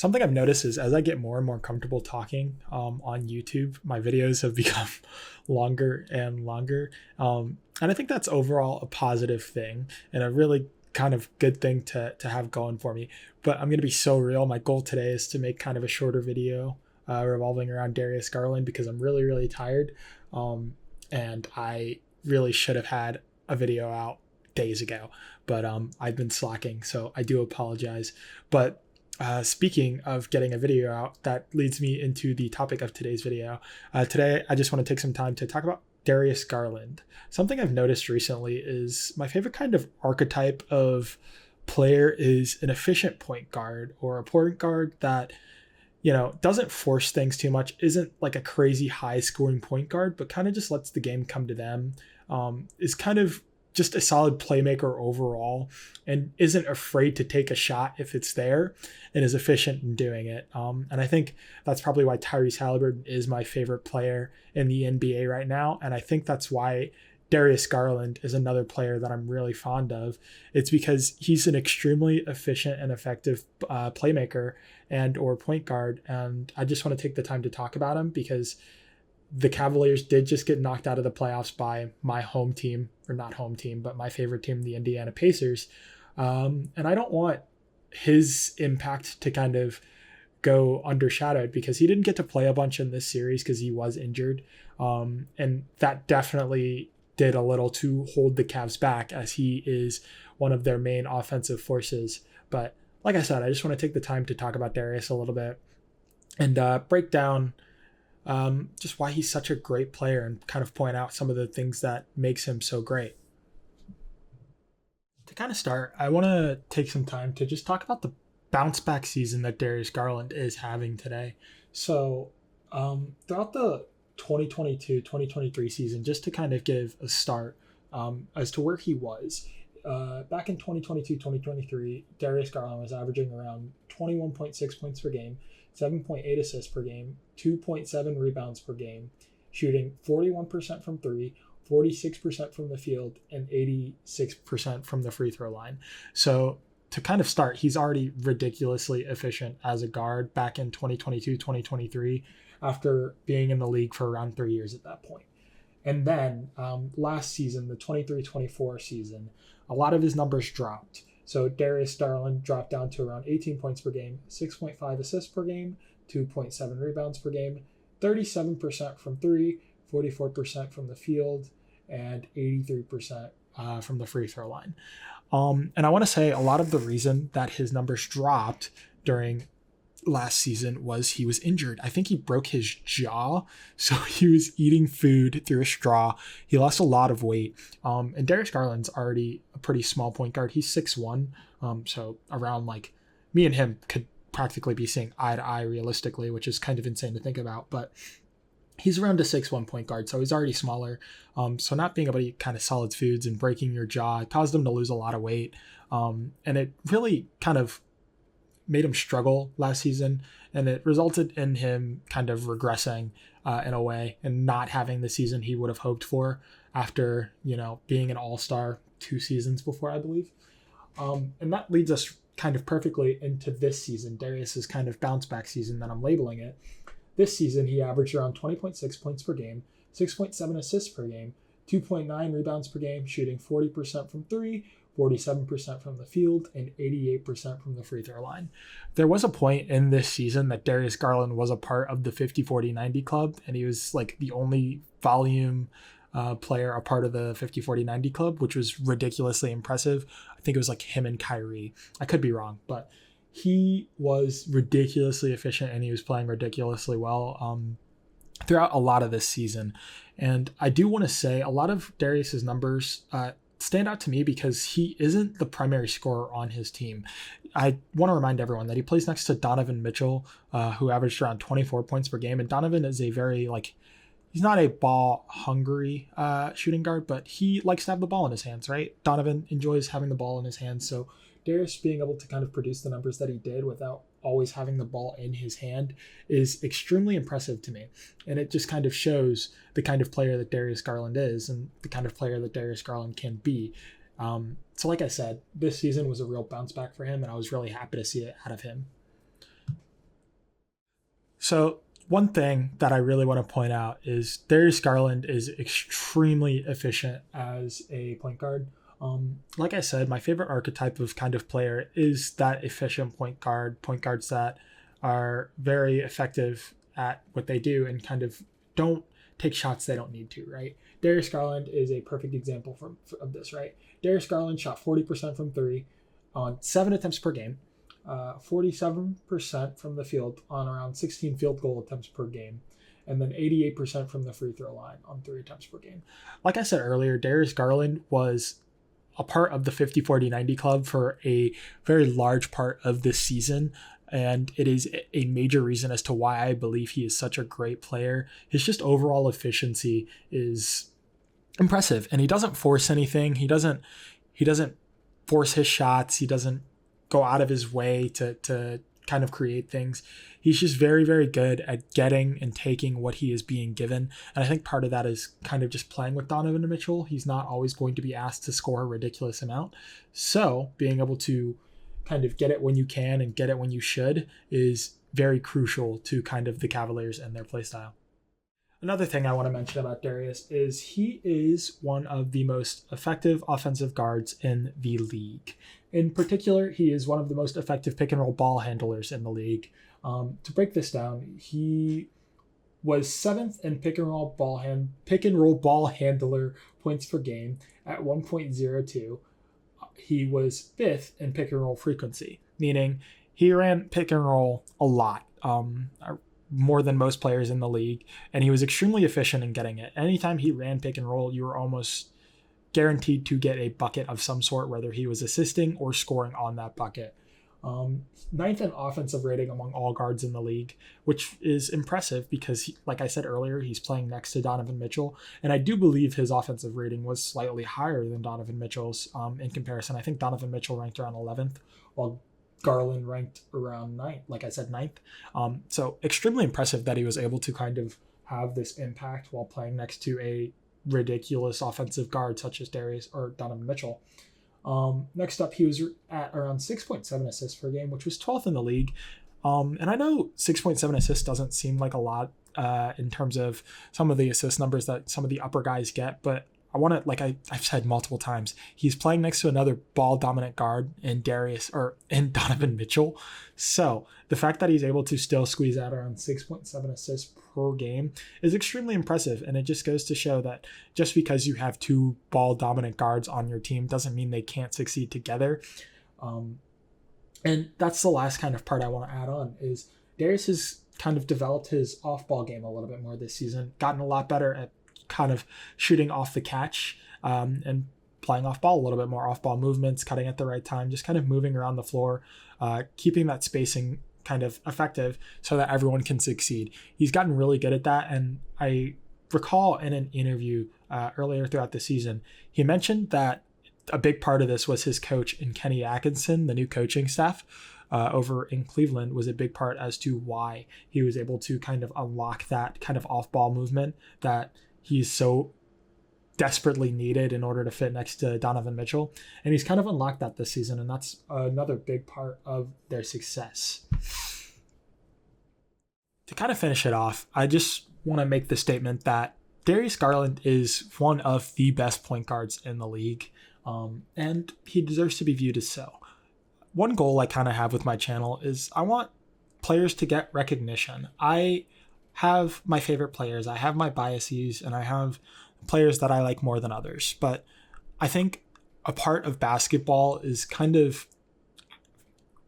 something I've noticed is as I get more and more comfortable talking on YouTube, my videos have become longer and longer. And I think that's overall a positive thing and a really kind of good thing to have going for me. But I'm going to be so real. My goal today is to make kind of a shorter video revolving around Darius Garland because I'm really, really tired. And I really should have had a video out days ago, but I've been slacking, so I do apologize. But speaking of getting a video out, that leads me into the topic of today's video. Today, I just want to take some time to talk about Darius Garland. Something I've noticed recently is my favorite kind of archetype of player is an efficient point guard or a point guard that, you know, doesn't force things too much, isn't like a crazy high scoring point guard, but kind of just lets the game come to them, is kind of just a solid playmaker overall and isn't afraid to take a shot if it's there and is efficient in doing it. And I think that's probably why Tyrese Halliburton is my favorite player in the NBA right now. And I think that's why Darius Garland is another player that I'm really fond of. It's because he's an extremely efficient and effective playmaker and or point guard. And I just want to take the time to talk about him because the Cavaliers did just get knocked out of the playoffs by my home team, or not home team, but my favorite team, the Indiana Pacers. And I don't want his impact to kind of go undershadowed because he didn't get to play a bunch in this series because he was injured. And that definitely did a little to hold the Cavs back as he is one of their main offensive forces. But like I said, I just want to take the time to talk about Darius a little bit and break down just why he's such a great player and kind of point out some of the things that makes him so great. To kind of start, I want to take some time to just talk about the bounce back season that Darius Garland is having today. So throughout the 2022-2023 season, just to kind of give a start as to where he was, back in 2022-2023, Darius Garland was averaging around 21.6 points per game, 7.8 assists per game, 2.7 rebounds per game, shooting 41% from three, 46% from the field, and 86% from the free throw line. So to kind of start, he's already ridiculously efficient as a guard back in 2022-2023 after being in the league for around 3 years at that point. And then last season, the 23-24 season, a lot of his numbers dropped. So Darius Garland dropped down to around 18 points per game, 6.5 assists per game, 2.7 rebounds per game, 37% from three, 44% from the field, and 83% from the free throw line. And I want to say a lot of the reason that his numbers dropped during last season was he was injured. I think he broke his jaw, so he was eating food through a straw. He lost a lot of weight. And Darius Garland's already a pretty small point guard. He's 6'1", so around like me and him could practically be seeing eye to eye realistically, which is kind of insane to think about. But he's around a 6'1" point guard, so he's already smaller. So not being able to eat kind of solid foods and breaking your jaw caused him to lose a lot of weight. And it really kind of made him struggle last season, and it resulted in him kind of regressing in a way and not having the season he would have hoped for after, you know, being an all-star 2 seasons before, I believe. And that leads us kind of perfectly into this season, Darius's kind of bounce back season that I'm labeling it. This season, he averaged around 20.6 points per game, 6.7 assists per game, 2.9 rebounds per game, shooting 40% from three, 47% from the field, and 88% from the free throw line. There was a point in this season that Darius Garland was a part of the 50-40-90 club, and he was like the only volume player a part of the 50-40-90 club, which was ridiculously impressive. I think it was like him and Kyrie. I could be wrong, but he was ridiculously efficient and he was playing ridiculously well throughout a lot of this season. And I do want to say a lot of Darius's numbers stand out to me because he isn't the primary scorer on his team. I want to remind everyone that he plays next to Donovan Mitchell, who averaged around 24 points per game. And Donovan is a very, he's not a ball hungry shooting guard, but he likes to have the ball in his hands, right? Donovan enjoys having the ball in his hands. So Darius being able to kind of produce the numbers that he did without always having the ball in his hand is extremely impressive to me. And it just kind of shows the kind of player that Darius Garland is and the kind of player that Darius Garland can be. So like I said, this season was a real bounce back for him, and I was really happy to see it out of him. So one thing that I really want to point out is Darius Garland is extremely efficient as a point guard. Like I said, my favorite archetype of kind of player is that efficient point guards that are very effective at what they do and kind of don't take shots they don't need to, right? Darius Garland is a perfect example of this, right? Darius Garland shot 40% from three on 7 attempts per game, 47% from the field on around 16 field goal attempts per game, and then 88% from the free throw line on 3 attempts per game. Like I said earlier, Darius Garland was a part of the 50-40-90 club for a very large part of this season. And it is a major reason as to why I believe he is such a great player. His just overall efficiency is impressive, and he doesn't force anything. He doesn't force his shots. He doesn't go out of his way to kind of create things. He's just very, very good at getting and taking what he is being given. And I think part of that is kind of just playing with Donovan Mitchell. He's not always going to be asked to score a ridiculous amount. So being able to kind of get it when you can and get it when you should is very crucial to kind of the Cavaliers and their play style. Another thing I want to mention about Darius is he is one of the most effective offensive guards in the league. In particular, he is one of the most effective pick and roll ball handlers in the league. To break this down, he was 7th in pick and roll ball handler points per game at 1.02. He was 5th in pick and roll frequency, meaning he ran pick and roll a lot, more than most players in the league, and he was extremely efficient in getting it. Anytime he ran pick and roll, you were almost guaranteed to get a bucket of some sort, whether he was assisting or scoring on that bucket. 9th in offensive rating among all guards in the league, which is impressive because, like I said earlier, he's playing next to Donovan Mitchell. And I do believe his offensive rating was slightly higher than Donovan Mitchell's in comparison. I think Donovan Mitchell ranked around 11th, while Garland ranked around 9th, like I said, 9th. So extremely impressive that he was able to kind of have this impact while playing next to a ridiculous offensive guard such as Darius or Donovan Mitchell. Next up, he was at around 6.7 assists per game, which was 12th in the league. And I know 6.7 assists doesn't seem like a lot in terms of some of the assist numbers that some of the upper guys get, but I want to, like I've said multiple times, he's playing next to another ball dominant guard in Donovan Mitchell. So the fact that he's able to still squeeze out around 6.7 assists per game is extremely impressive. And it just goes to show that just because you have 2 ball dominant guards on your team doesn't mean they can't succeed together. And that's the last kind of part I want to add on is Darius has kind of developed his off ball game a little bit more this season, gotten a lot better at kind of shooting off the catch and playing off ball a little bit more, off ball movements, cutting at the right time, just kind of moving around the floor, keeping that spacing kind of effective so that everyone can succeed. He's gotten really good at that. And I recall in an interview earlier throughout the season, he mentioned that a big part of this was his coach in Kenny Atkinson, the new coaching staff over in Cleveland, was a big part as to why he was able to kind of unlock that kind of off ball movement that he's so desperately needed in order to fit next to Donovan Mitchell. And he's kind of unlocked that this season, and that's another big part of their success. To kind of finish it off, I just want to make the statement that Darius Garland is one of the best point guards in the league, and he deserves to be viewed as so. One goal I kind of have with my channel is I want players to get recognition. I have my favorite players, I have my biases, and I have players that I like more than others. But I think a part of basketball is kind of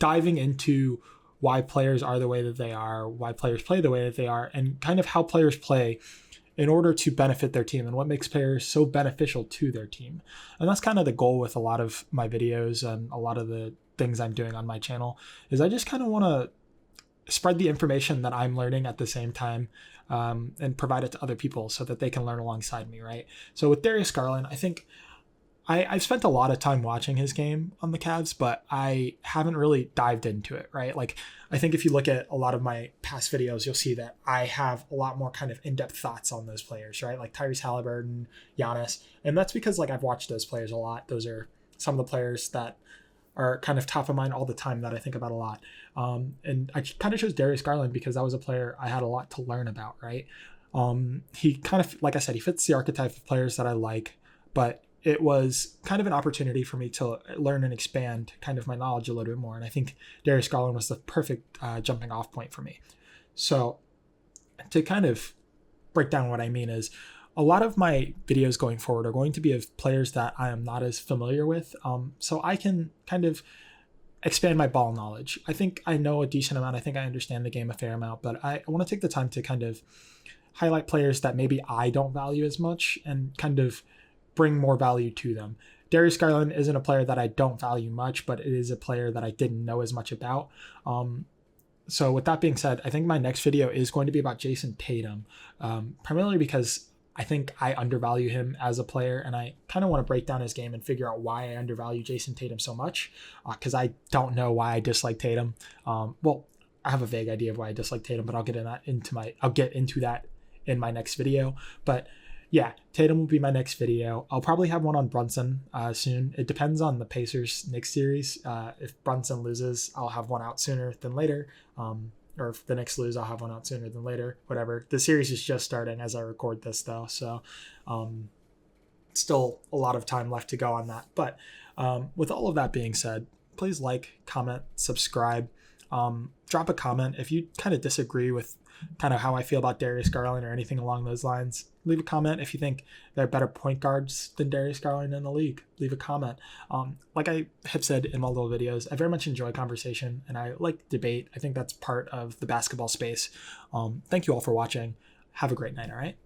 diving into why players are the way that they are, why players play the way that they are, and kind of how players play in order to benefit their team and what makes players so beneficial to their team. And that's kind of the goal with a lot of my videos and a lot of the things I'm doing on my channel is I just kind of want to spread the information that I'm learning at the same time and provide it to other people so that they can learn alongside me, right? So with Darius Garland, I think I've spent a lot of time watching his game on the Cavs, but I haven't really dived into it, right? Like, I think if you look at a lot of my past videos, you'll see that I have a lot more kind of in-depth thoughts on those players, right? Like Tyrese Halliburton, Giannis. And that's because, like, I've watched those players a lot. Those are some of the players that are kind of top of mind all the time that I think about a lot. And I kind of chose Darius Garland because that was a player I had a lot to learn about, right? He kind of, like I said, he fits the archetype of players that I like, but it was kind of an opportunity for me to learn and expand kind of my knowledge a little bit more. And I think Darius Garland was the perfect jumping off point for me. So to kind of break down what I mean is, a lot of my videos going forward are going to be of players that I am not as familiar with. So I can kind of expand my ball knowledge. I think I know a decent amount. I think I understand the game a fair amount, but I want to take the time to kind of highlight players that maybe I don't value as much and kind of bring more value to them. Darius Garland isn't a player that I don't value much, but it is a player that I didn't know as much about. So with that being said, I think my next video is going to be about Jason Tatum, primarily because I think I undervalue him as a player, and I kind of want to break down his game and figure out why I undervalue Jason Tatum so much, because I don't know why I dislike Tatum. Well, I have a vague idea of why I dislike Tatum, but I'll get into that in my next video. But yeah, Tatum will be my next video. I'll probably have one on Brunson soon. It depends on the Pacers-Knicks series. If Brunson loses, I'll have one out sooner than later. Or if the Knicks lose, I'll have one out sooner than later. Whatever. The series is just starting as I record this, though. So still a lot of time left to go on that. But with all of that being said, please like, comment, subscribe. Drop a comment if you kind of disagree with kind of how I feel about Darius Garland or anything along those lines. Leave a comment if you think there are better point guards than Darius Garland in the league. Leave a comment. Like I have said in my little videos, I very much enjoy conversation and I like debate. I think that's part of the basketball space. Thank you all for watching. Have a great night, all right?